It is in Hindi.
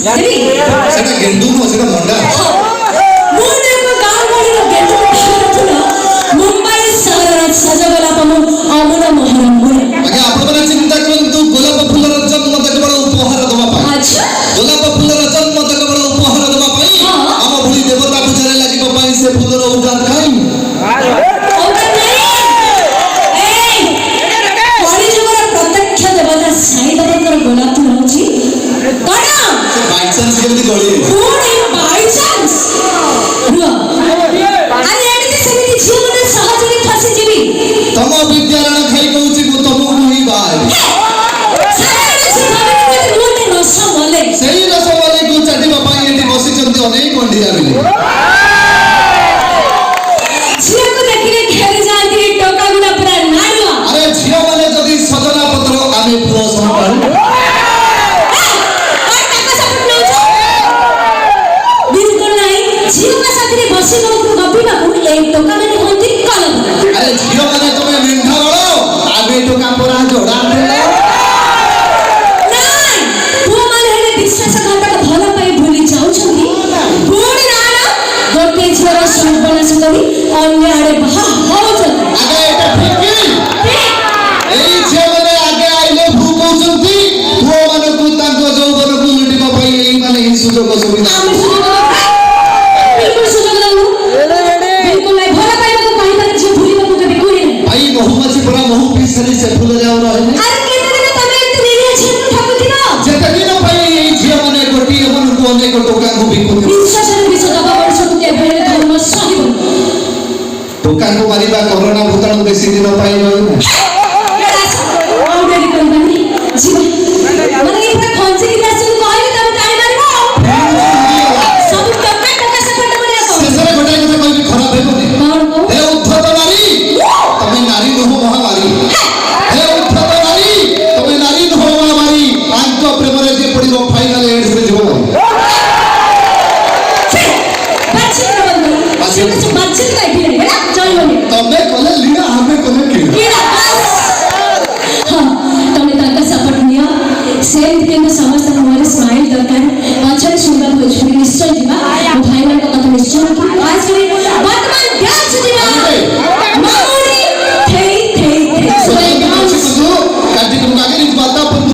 सेटा गेंडू नो सेटा मंडा मोने को गांव वाली नो गेंडू को खेलुला मुंबई शहरात सजवला पमु अमुना मोहरम बोले आगे आपण माने चिंता करंतु गोलाप फुलर जन्म देखबळ उपहार दवा पाई अच्छा गोलाप फुलर जन्म देखबळ उपहार दवा पाई आम भुली देवता पूजारे लागिबो पाई से फुलर उगार खाई ओका नहीं कॉलेज जवर प्रत्यक्ष देवता साई बाबांकर गोलाप फुल होची कणा से बाय चांस केमती गळी कोण बाय चांस रुआ आणि एमिति सेमिति जीवन सहजरी फसी जीवी तम विद्यारण खाई कहूची को तमु नहीं बाय सेही रस वाले को चटिबा पाई एटी बसी चंती अनेक कंडिया मिले झियो को देखिले घेर जाती टोका गुना पूरा नारुआ अरे झियो माने जदी सजना पत्र आमे पुओ संभाल बिल्कुल नहीं झियो का साथी बसी को गपी बाबू एक टोका में होती कलम अरे झियो माने तमे मेंढा बळो आमे टोका परा जोडा देला नहीं पुओ माने हेले विश्वासघातक भला पाई भूली जाउछंती पुणी नाना गोटे झियोर सर्वनाश करी अन्य आड़े बाहा होउछंती आगे एटा ठीक एई झियो माने आगे आइले भू कहउचंती पुओ माने को तांको जौवन को लुटिबा पाई एई माने हि सुजोग सुविधा आमे सुजोग बिल्कुल सुजोग लागू बिल्कुल नहीं भला पाई को कहि पर झियो भूली बाबू के कोई नहीं भाई बहुमती पूरा बहु पीसली से फूल जाव रहे अरे केते दिन तमे एते निरिया झियो ठाकुथिनो जेते दिन पाई एई झियो माने गोटी एवन को अनेक टोका को बिकु विश्वासरे विश्व दबा वर्ष के बेले धर्म सही टोका को मारिबा कोरोना भूताणु बेसी दिन पाई रहे